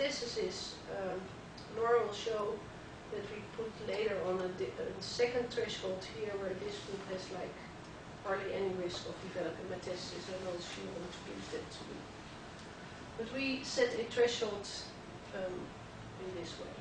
metastasis, Laura will show that we put later on a second threshold here where this group has like hardly any risk of developing metastasis. I know she wants to use that too. But we set a threshold in this way.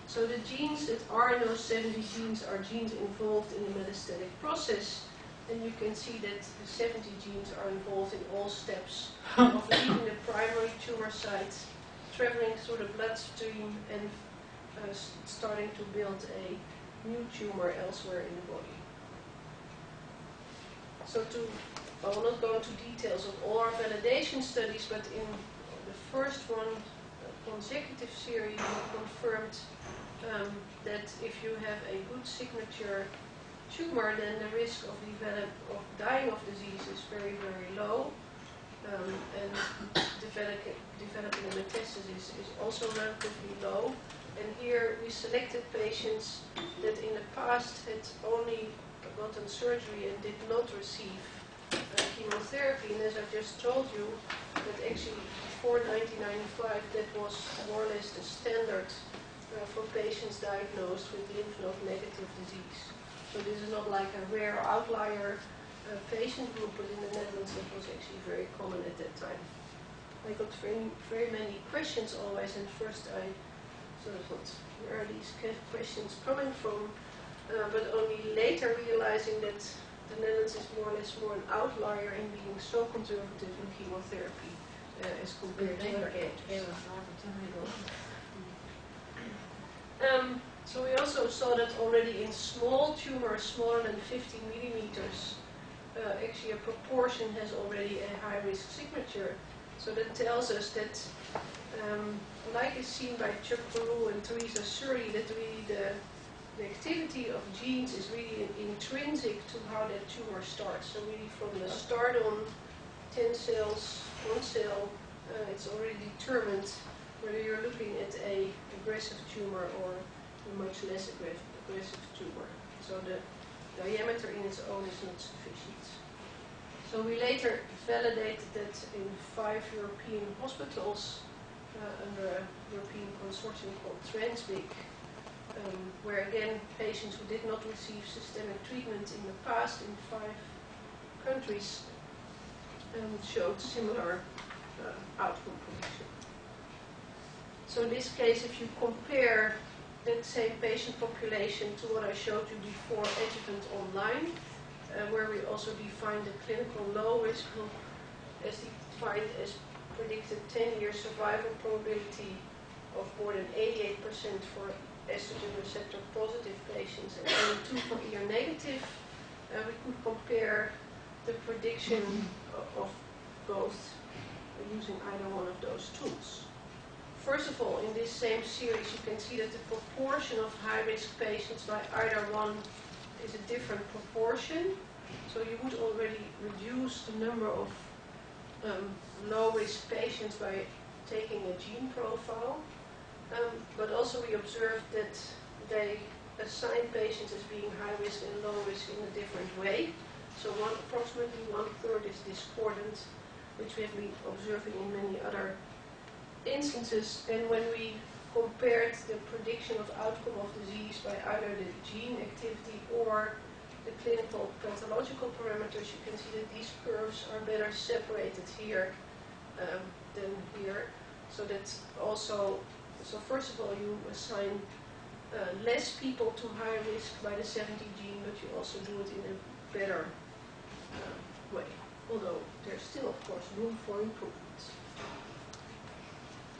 So the genes that are in those 70 genes are genes involved in the metastatic process. And you can see that the 70 genes are involved in all steps of leaving the primary tumor site, traveling through the bloodstream, and starting to build a new tumor elsewhere in the body. So I will not go into details of all our validation studies, but in the first one, consecutive series, we confirmed that if you have a good signature tumor, then the risk of dying of disease is very, very low. And developing a metastasis is also relatively low. And here we selected patients that in the past had only gotten surgery and did not receive chemotherapy. And as I just told you, that actually before 1995 that was more or less the standard for patients diagnosed with lymph node negative disease. So this is not like a rare outlier patient group, but in the Netherlands that was actually very common at that time. I got very many questions always, and first I sort of thought, where are these questions coming from? But only later realizing that the Netherlands is more or less an outlier in being so conservative in chemotherapy as compared to other countries. So we also saw that already in small tumors, smaller than 50 millimeters, actually a proportion has already a high-risk signature. So that tells us that, like is seen by Chuck Peru and Teresa Surrey, that really the activity of genes is really intrinsic to how that tumor starts. So really from the start on 10 cells, 1 cell, it's already determined whether you're looking at an aggressive tumor or a much less aggressive tumor. So the diameter in its own is not sufficient. So we later validated that in 5 European hospitals under a European consortium called Transbig, where again patients who did not receive systemic treatment in the past in 5 countries showed similar outcome prediction. So in this case, if you compare that same patient population to what I showed you before, adjuvant online, where we also defined the clinical low risk group as defined as predicted 10-year survival probability of more than 88% for estrogen receptor positive patients and only 2 for ER negative, we could compare the prediction of both using either one of those tools. First of all, in this same series, you can see that the proportion of high-risk patients by either one is a different proportion. So you would already reduce the number of low-risk patients by taking a gene profile. But also we observed that they assign patients as being high-risk and low-risk in a different way. So approximately 1/3 is discordant, which we have been observing in many other instances. And when we compared the prediction of outcome of disease by either the gene activity or the clinical pathological parameters, you can see that these curves are better separated here than here. So that's also, so first of all, you assign less people to high risk by the 70 gene, but you also do it in a better way. Although there's still, of course, room for improvement.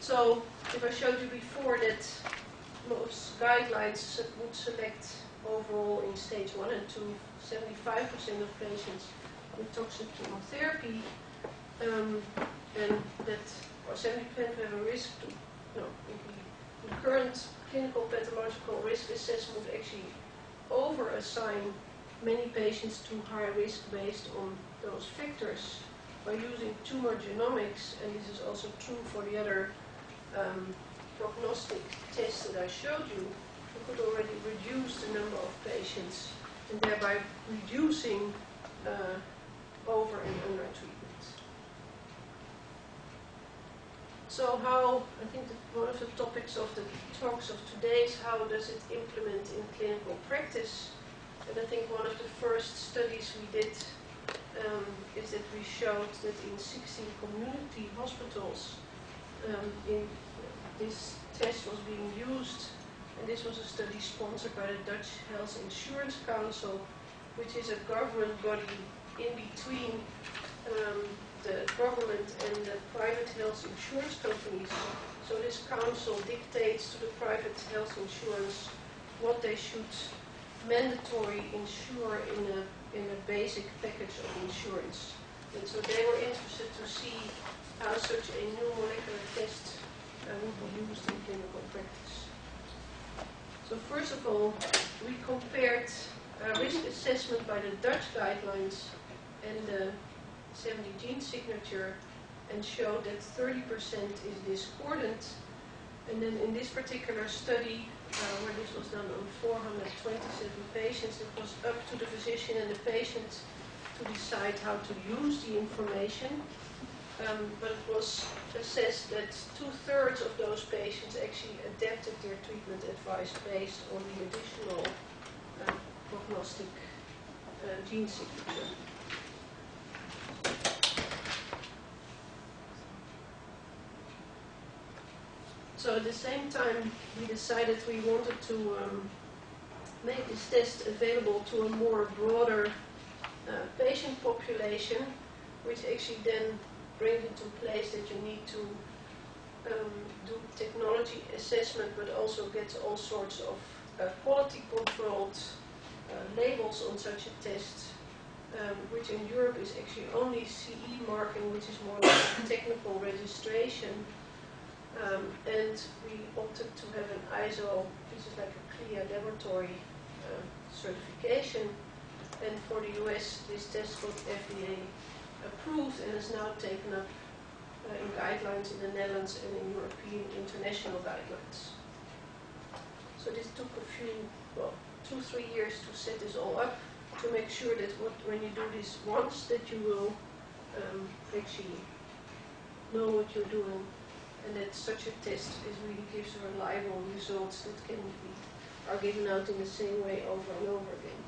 So, if I showed you before that most guidelines would select overall in stage 1 and 2, 75% of patients with toxic chemotherapy, and that, or 70% have a risk to, no, in current clinical pathological risk assessment would actually over-assign many patients to high risk based on those factors by using tumor genomics, and this is also true for the other prognostic tests that I showed you. You could already reduce the number of patients and thereby reducing over and under treatment. So how, I think that one topics of the talks of today is how does it implement in clinical practice. And I think one of the first studies we did is that we showed that in 16 community hospitals this test was being used. And this was a study sponsored by the Dutch Health Insurance Council, which is a government body in between the government and the private health insurance companies. So this council dictates to the private health insurance what they should mandatory insure in a basic package of insurance. And so they were interested to see how such a new molecular test would be used in clinical practice. So first of all, we compared risk assessment by the Dutch guidelines and the 70 gene signature and showed that 30% is discordant. And then in this particular study, where this was done on 427 patients, it was up to the physician and the patient to decide how to use the information. But it was assessed that 2/3 of those patients actually adapted their treatment advice based on the additional prognostic gene signature. So at the same time, we decided we wanted to make this test available to a more broader patient population, which actually then brings into place that you need to do technology assessment, but also get all sorts of quality controlled labels on such a test, which in Europe is actually only CE marking, which is more like technical registration. And we opted to have an ISO, which is like a CLIA laboratory certification. And for the US, this test got FDA approved and is now taken up in guidelines in the Netherlands and in European international guidelines. So this took a few, 2-3 years to set this all up, to make sure that when you do this once, that you will actually know what you're doing, and that such a test really gives reliable results that are given out in the same way over and over again.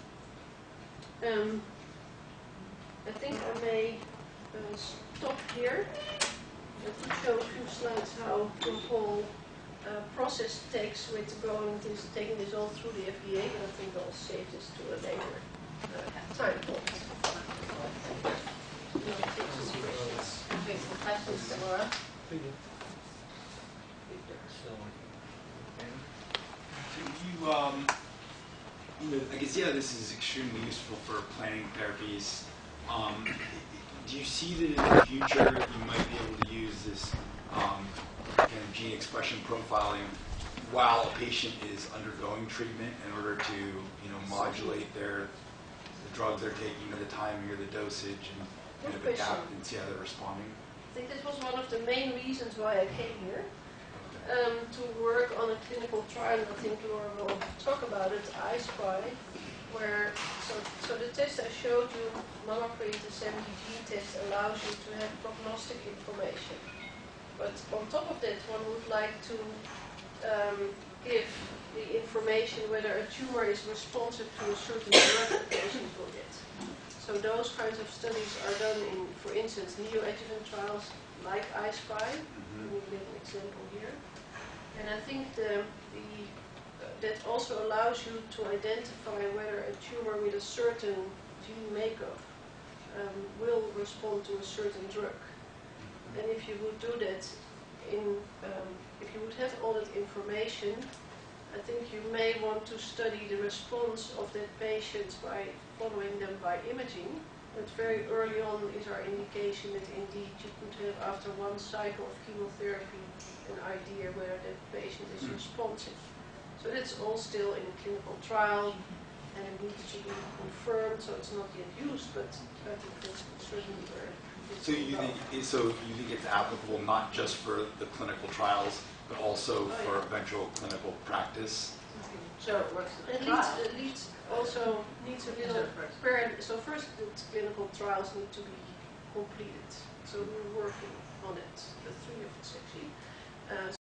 I think I may stop here to show a few slides how the whole process takes with taking this all through the FDA, and I think I'll save this to a later time point. Okay, some questions, Laura? I guess, this is extremely useful for planning therapies. Do you see that in the future you might be able to use this gene expression profiling while a patient is undergoing treatment in order to modulate the drugs they're taking, the timing or the dosage, and adapt and see how they're responding? I think this was one of the main reasons why I came here. To work on a clinical trial, and I think Laura will talk about it, iSpy, where, so the test I showed you, MammaPrint, the 70 gene test, allows you to have prognostic information. But on top of that, one would like to give the information whether a tumor is responsive to a certain drug the patient will get. So those kinds of studies are done in, for instance, neoadjuvant trials like iSpy. We give an example here. And I think that also allows you to identify whether a tumor with a certain gene makeup will respond to a certain drug. And if you would do that, if you would have all that information, I think you may want to study the response of that patient by following them by imaging. But very early on is our indication that indeed you could have, after one cycle of chemotherapy, an idea whether that patient is responsive. So that's all still in a clinical trial, and it needs to be confirmed, so it's not yet used, but I think that's certainly where So you think it's applicable not just for the clinical trials, but also for eventual clinical practice? So it works in the It trial. also needs a little parent. So first, the clinical trials need to be completed. So we're working on it, the three of us actually.